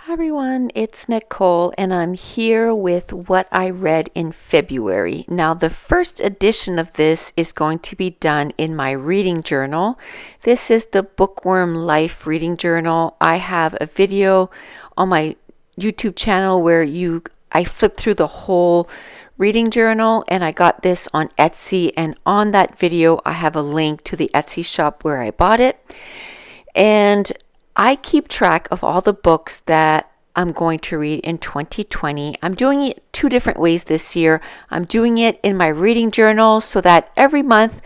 Hi everyone, it's Nicole and I'm here with what I read in February. Now the first edition of this is going to be done in my reading journal. This is the Bookworm Life reading journal. I have a video on my YouTube channel where I flipped through the whole reading journal, and I got this on Etsy, and on that video I have a link to the Etsy shop where I bought it. And I keep track of all the books that I'm going to read in 2020. I'm doing it two different ways this year. I'm doing it in my reading journal so that every month,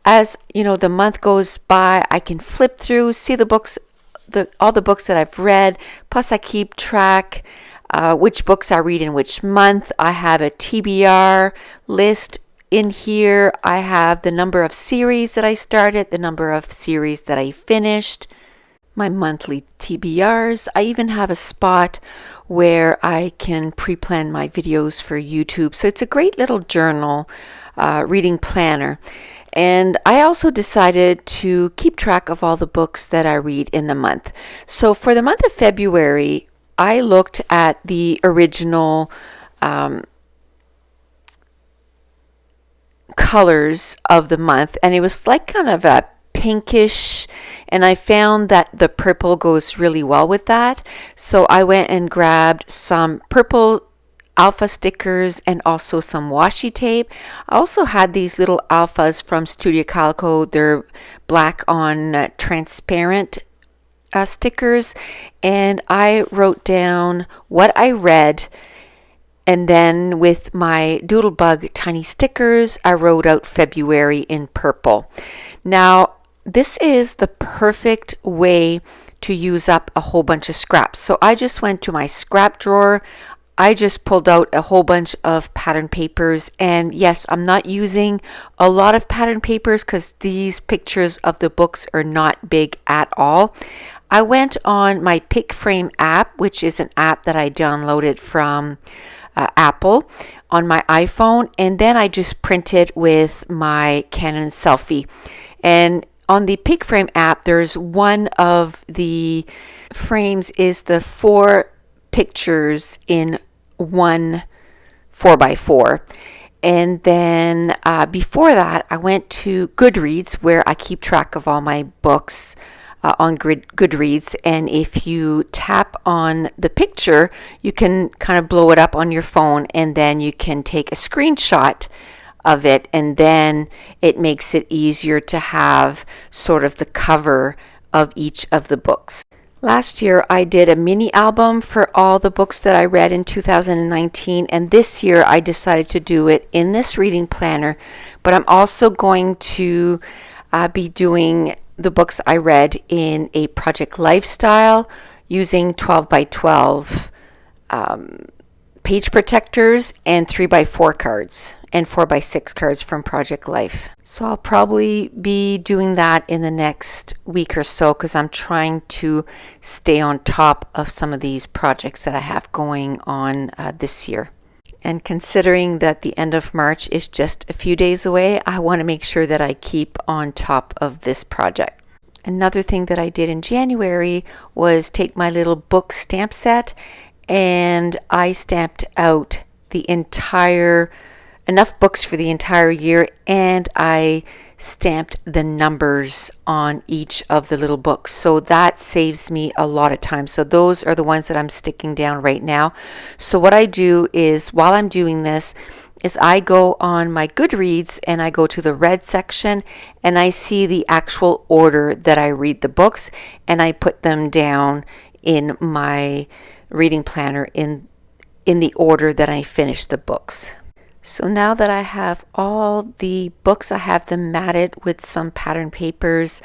as the month goes by, I can flip through, see the books, all the books that I've read. Plus, I keep track which books I read in which month. I have a TBR list in here. I have the number of series that I started, the number of series that I finished, my monthly TBRs. I even have a spot where I can pre-plan my videos for YouTube. So it's a great little journal, reading planner. And I also decided to keep track of all the books that I read in the month. So for the month of February, I looked at the original colors of the month, and it was like kind of a pinkish, and I found that the purple goes really well with that. So I went and grabbed some purple alpha stickers and also some washi tape. I also had these little alphas from Studio Calico. They're black on transparent stickers, and I wrote down what I read, and then with my Doodlebug tiny stickers I wrote out February in purple. Now this is the perfect way to use up a whole bunch of scraps. So I just went to my scrap drawer. I just pulled out a whole bunch of pattern papers, and yes, I'm not using a lot of pattern papers because these pictures of the books are not big at all. I went on my Pick Frame app, which is an app that I downloaded from Apple on my iPhone, and then I just printed with my Canon selfie. And on the Pick Frame app, there's one of the frames is the 4 pictures in one 4x4. And then before that, I went to Goodreads, where I keep track of all my books on Goodreads. And if you tap on the picture, you can kind of blow it up on your phone, and then you can take a screenshot of it, and then it makes it easier to have sort of the cover of each of the books. Last year I did a mini album for all the books that I read in 2019, and this year I decided to do it in this reading planner, but I'm also going to be doing the books I read in a project lifestyle using 12 by 12 page protectors and 3x4 cards and 4x6 cards from Project Life. So I'll probably be doing that in the next week or so because I'm trying to stay on top of some of these projects that I have going on this year. And considering that the end of March is just a few days away, I want to make sure that I keep on top of this project. Another thing that I did in January was take my little book stamp set, and I stamped out enough books for the entire year, and I stamped the numbers on each of the little books. So that saves me a lot of time. So those are the ones that I'm sticking down right now. So what I do is, while I'm doing this, is I go on my Goodreads and I go to the read section, and I see the actual order that I read the books, and I put them down in my reading planner in the order that I finish the books. So now that I have all the books, I have them matted with some pattern papers.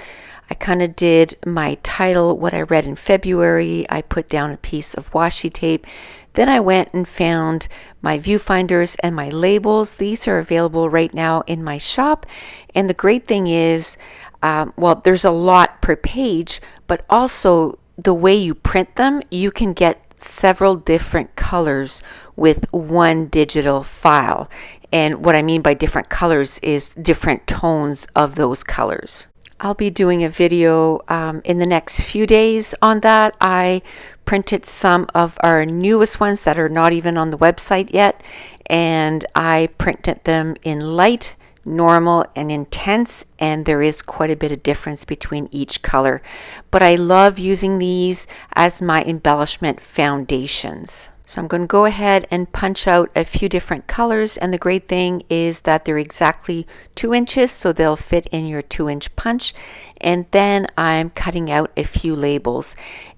I kind of did my title, what I read in February. I put down a piece of washi tape. Then I went and found my viewfinders and my labels. These are available right now in my shop. And the great thing is, there's a lot per page, but also the way you print them, you can get several different colors with one digital file. And what I mean by different colors is different tones of those colors. I'll be doing a video in the next few days on that. I printed some of our newest ones that are not even on the website yet, and I printed them in light, normal, and intense, and there is quite a bit of difference between each color. But I love using these as my embellishment foundations. So I'm going to go ahead and punch out a few different colors, and the great thing is that they're exactly 2 inches, so they'll fit in your 2-inch punch. And then I'm cutting out a few labels.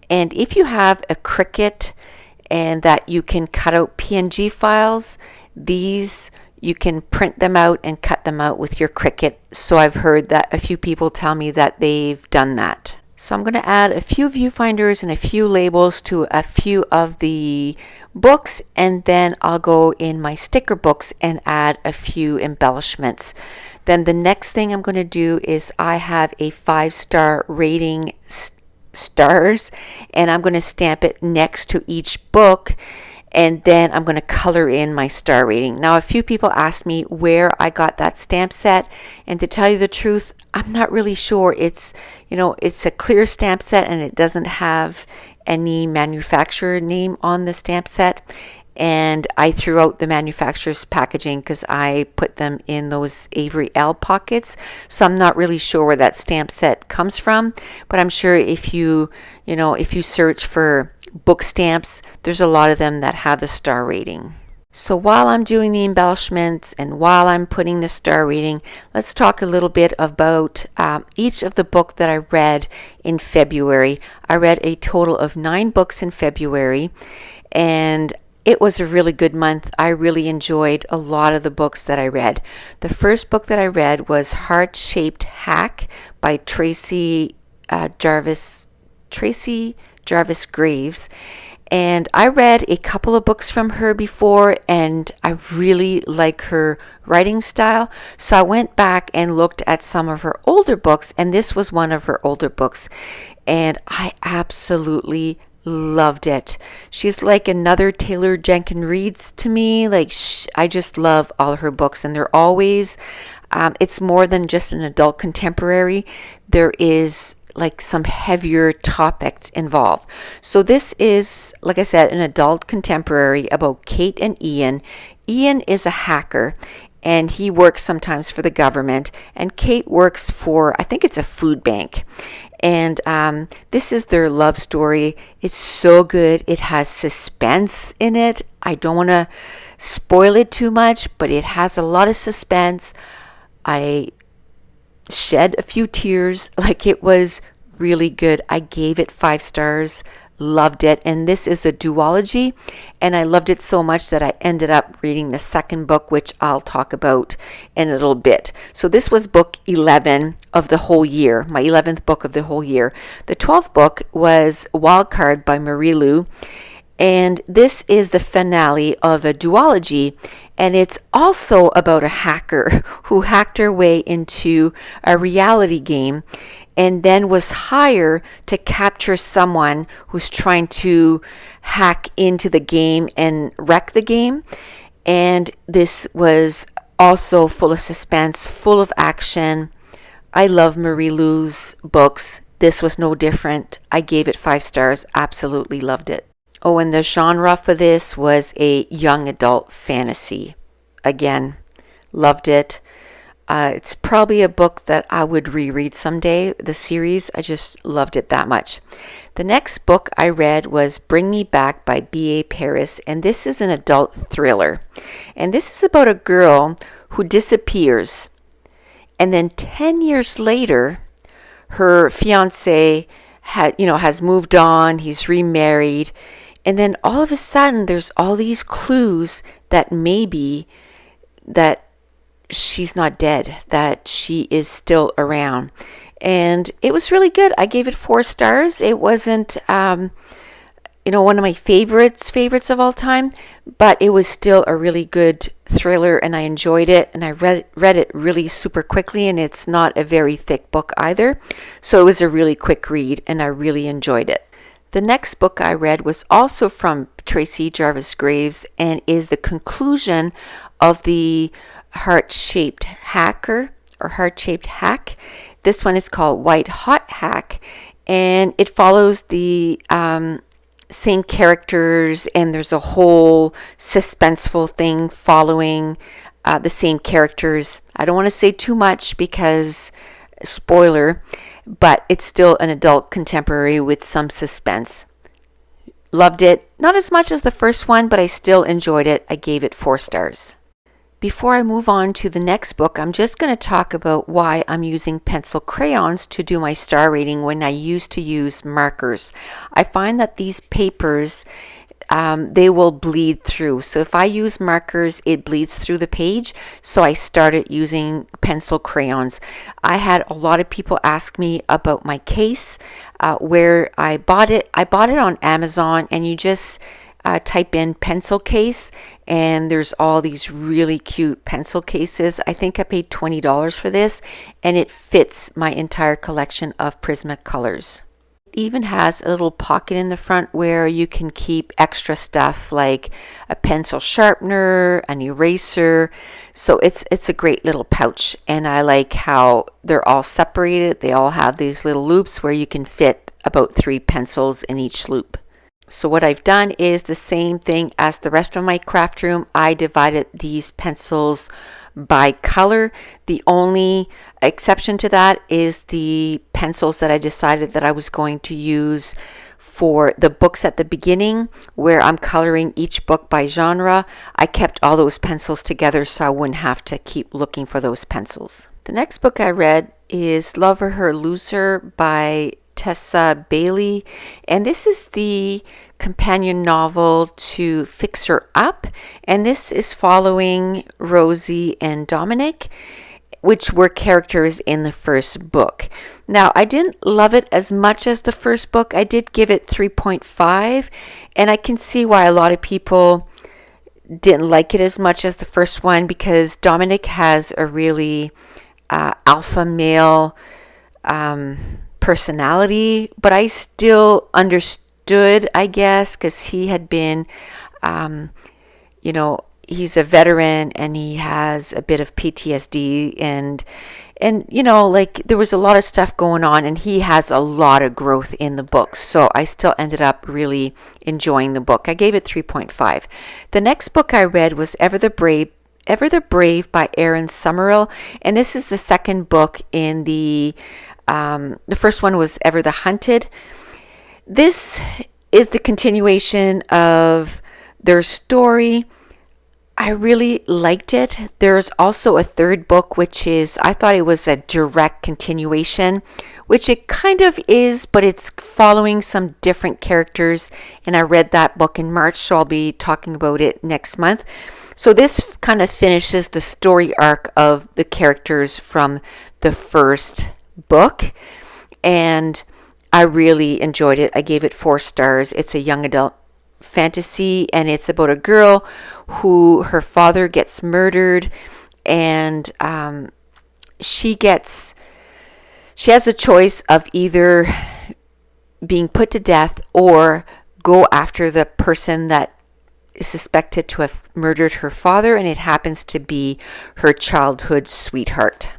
And if you have a Cricut and that you can cut out PNG files, these you can print them out and cut them out with your Cricut. So I've heard that a few people tell me that they've done that. So I'm going to add a few viewfinders and a few labels to a few of the books, and then I'll go in my sticker books and add a few embellishments. Then the next thing I'm going to do is I have a 5-star rating stars, and I'm going to stamp it next to each book, and then I'm going to color in my star rating. Now, a few people asked me where I got that stamp set, and to tell you the truth, I'm not really sure. It's a clear stamp set, and it doesn't have any manufacturer name on the stamp set. And I threw out the manufacturer's packaging because I put them in those Avery L pockets. So I'm not really sure where that stamp set comes from, but I'm sure if you search for book stamps, there's a lot of them that have the star rating. So while I'm doing the embellishments and while I'm putting the star rating, let's talk a little bit about each of the book that I read in February. I read a total of 9 books in February, and it was a really good month. I really enjoyed a lot of the books that I read. The first book that I read was Heart-Shaped Hack by Tracy Jarvis Graves. And I read a couple of books from her before, and I really like her writing style. So I went back and looked at some of her older books, and this was one of her older books. And I absolutely loved it. She's like another Taylor Jenkins Reid to me. I just love all her books, and they're always, it's more than just an adult contemporary. There is like some heavier topics involved. So this is, like I said, an adult contemporary about Kate and Ian. Ian is a hacker, and he works sometimes for the government, and Kate works for, I think it's a food bank. And this is their love story. It's so good. It has suspense in it. I don't want to spoil it too much, but it has a lot of suspense. I shed a few tears. It was really good. I gave it 5 stars. Loved it. And this is a duology, and I loved it so much that I ended up reading the second book, which I'll talk about in a little bit. So this was book 11 of the whole year, my 11th book of the whole year. The 12th book was Wildcard by Marie Lu, and this is the finale of a duology, and it's also about a hacker who hacked her way into a reality game and then was hired to capture someone who's trying to hack into the game and wreck the game. And this was also full of suspense, full of action. I love Marie Lu's books. This was no different. I gave it 5 stars. Absolutely loved it. Oh, and the genre for this was a young adult fantasy. Again, loved it. It's probably a book that I would reread someday, the series. I just loved it that much. The next book I read was Bring Me Back by B.A. Paris, and this is an adult thriller. And this is about a girl who disappears, and then 10 years later, her fiancé has moved on, he's remarried, and then all of a sudden there's all these clues that maybe that she's not dead, that she is still around. And it was really good. I gave it 4 stars. It wasn't one of my favorites of all time, but it was still a really good thriller, and I enjoyed it, and I read it really super quickly, and it's not a very thick book either. So it was a really quick read, and I really enjoyed it. The next book I read was also from Tracy Jarvis Graves and is the conclusion of the Heart-Shaped Hack. This one is called White Hot Hack, and it follows the same characters, and there's a whole suspenseful thing following the same characters. I don't want to say too much because spoiler, but it's still an adult contemporary with some suspense. Loved it. Not as much as the first one, but I still enjoyed it. I gave it 4 stars. Before I move on to the next book, I'm just going to talk about why I'm using pencil crayons to do my star rating when I used to use markers. I find that these papers, they will bleed through. So if I use markers, it bleeds through the page. So I started using pencil crayons. I had a lot of people ask me about my case, where I bought it. I bought it on Amazon, and you just type in pencil case, and there's all these really cute pencil cases. I think I paid $20 for this, and it fits my entire collection of Prismacolors. It even has a little pocket in the front where you can keep extra stuff like a pencil sharpener, an eraser. So it's a great little pouch, and I like how they're all separated. They all have these little loops where you can fit about 3 pencils in each loop. So what I've done is the same thing as the rest of my craft room. I divided these pencils by color. The only exception to that is the pencils that I decided that I was going to use for the books at the beginning, where I'm coloring each book by genre. I kept all those pencils together so I wouldn't have to keep looking for those pencils. The next book I read is Love or Lose Her by Tessa Bailey, and this is the companion novel to Fix Her Up, and this is following Rosie and Dominic, which were characters in the first book. Now, I didn't love it as much as the first book. I did give it 3.5, and I can see why a lot of people didn't like it as much as the first one, because Dominic has a really alpha male personality, but I still understood, I guess, because he had been, he's a veteran and he has a bit of PTSD, and like there was a lot of stuff going on, and he has a lot of growth in the book. So I still ended up really enjoying the book. I gave it 3.5. The next book I read was Ever the Brave by Erin Summerall, and this is the second book in the first one was Ever the Hunted. This is the continuation of their story. I really liked it. There's also a third book, which is, I thought it was a direct continuation, which it kind of is, but it's following some different characters. And I read that book in March, so I'll be talking about it next month. So this kind of finishes the story arc of the characters from the first book, and I really enjoyed it. I gave it 4 stars. It's a young adult fantasy, and it's about a girl who her father gets murdered, and she has a choice of either being put to death or go after the person that is suspected to have murdered her father, and it happens to be her childhood sweetheart.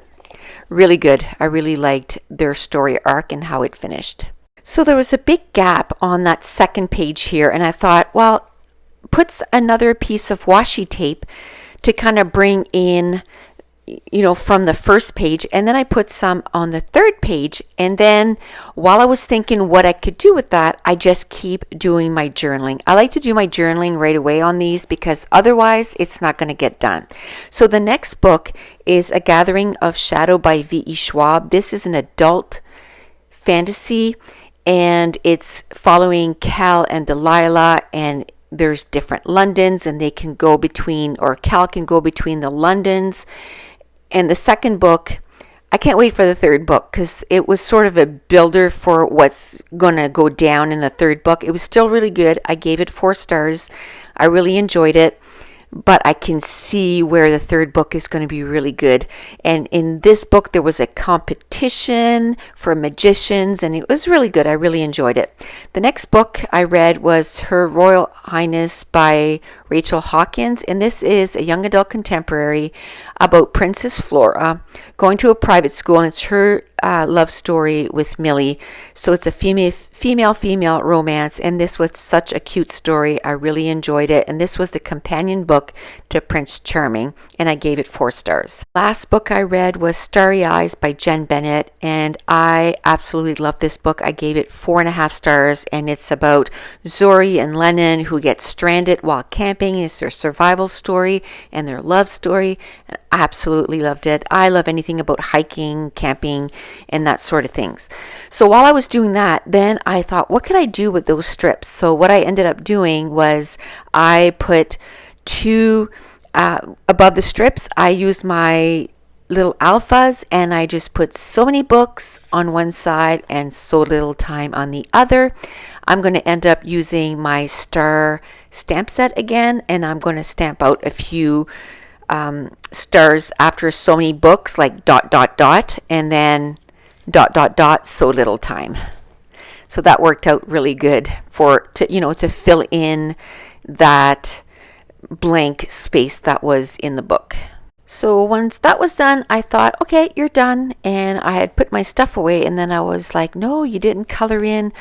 Really good. I really liked their story arc and how it finished. So there was a big gap on that second page here, and I thought, well, puts another piece of washi tape to kind of bring in, from the first page, and then I put some on the third page, and then while I was thinking what I could do with that, I just keep doing my journaling. I like to do my journaling right away on these because otherwise it's not going to get done. So the next book is A Gathering of Shadow by V.E. Schwab. This is an adult fantasy, and it's following Cal and Delilah, and there's different Londons, and they can go between, or Cal can go between the Londons. And the second book, I can't wait for the third book because it was sort of a builder for what's going to go down in the third book. It was still really good. I gave it 4 stars. I really enjoyed it. But I can see where the third book is going to be really good. And in this book, there was a competition for magicians, and it was really good. I really enjoyed it. The next book I read was Her Royal Highness by Rachel Hawkins, and this is a young adult contemporary about Princess Flora going to a private school, and it's her love story with Millie. So it's a female romance, and this was such a cute story. I really enjoyed it, and this was the companion book to Prince Charming, and I gave it 4 stars. Last book I read was Starry Eyes by Jen Bennett, and I absolutely love this book. I gave it 4.5 stars, and it's about Zori and Lennon who get stranded while camping. It's their survival story and their love story, and I absolutely loved it. I love anything about hiking, camping, and that sort of things. So while I was doing that, then I thought, what could I do with those strips? So what I ended up doing was I put 2 above the strips. I used my little alphas, and I just put so many books on one side and so little time on the other. I'm going to end up using my star stamp set again, and I'm going to stamp out a few stars after so many books, like ... and then ... so little time. So that worked out really good to fill in that blank space that was in the book. So once that was done, I thought, okay, you're done. And I had put my stuff away, and then I was like, no, you didn't color in,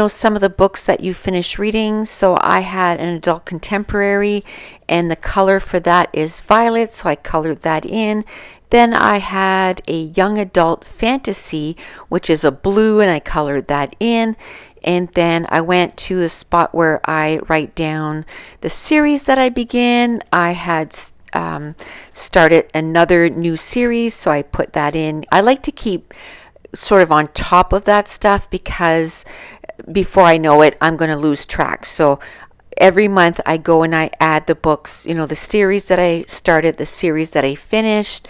some of the books that you finished reading. So I had an adult contemporary, and the color for that is violet, so I colored that in. Then I had a young adult fantasy, which is a blue, and I colored that in. And then I went to the spot where I write down the series that I begin. I had started another new series, so I put that in. I like to keep sort of on top of that stuff, because before I know it, I'm going to lose track. So every month I go and I add the books, the series that I started, the series that I finished.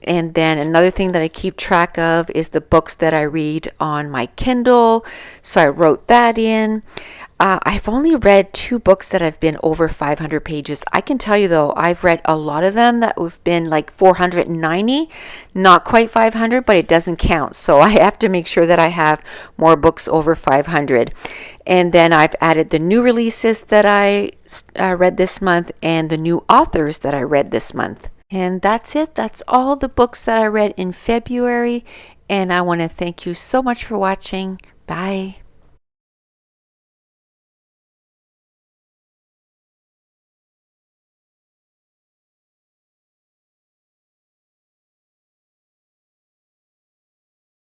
And then another thing that I keep track of is the books that I read on my Kindle. So I wrote that in. I've only read 2 books that have been over 500 pages. I can tell you though, I've read a lot of them that have been like 490, not quite 500, but it doesn't count. So I have to make sure that I have more books over 500. And then I've added the new releases that I read this month and the new authors that I read this month. And that's it. That's all the books that I read in February. And I want to thank you so much for watching. Bye.